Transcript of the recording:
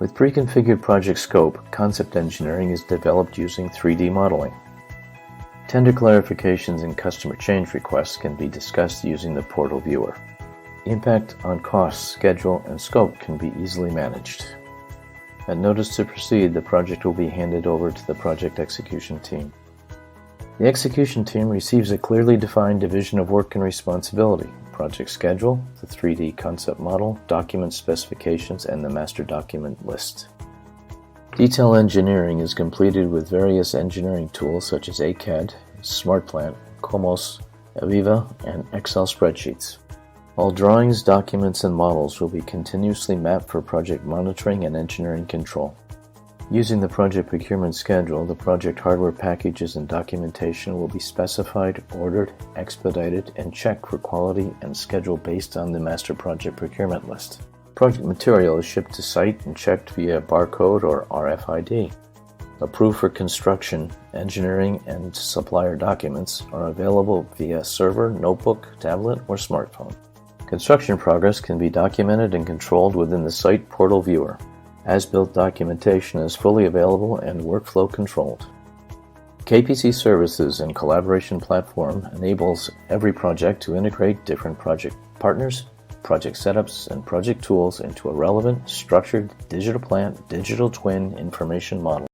With pre-configured project scope, concept engineering is developed using 3D modeling. Tender clarifications and customer change requests can be discussed using the portal viewer. Impact on cost, schedule, and scope can be easily managed. At notice to proceed, the project will be handed over to the project execution team. The execution team receives a clearly defined division of work and responsibility: project schedule, the 3D concept model, document specifications, and the master document list. Detail engineering is completed with various engineering tools such as ACAD, SmartPlant, Comos, Aviva, and Excel spreadsheets. All drawings, documents, and models will be continuously mapped for project monitoring and engineering control. Using the project procurement schedule, the project hardware packages and documentation will be specified, ordered, expedited, and checked for quality and schedule based on the master project procurement list. Project material is shipped to site and checked via barcode or RFID. Approved for construction, engineering, and supplier documents are available via server, notebook, tablet, or smartphone. Construction progress can be documented and controlled within the site portal viewer. As-built documentation is fully available and workflow controlled. KPC Services and Collaboration Platform enables every project to integrate different project partners, project setups, and project tools into a relevant, structured digital plant, digital twin information model.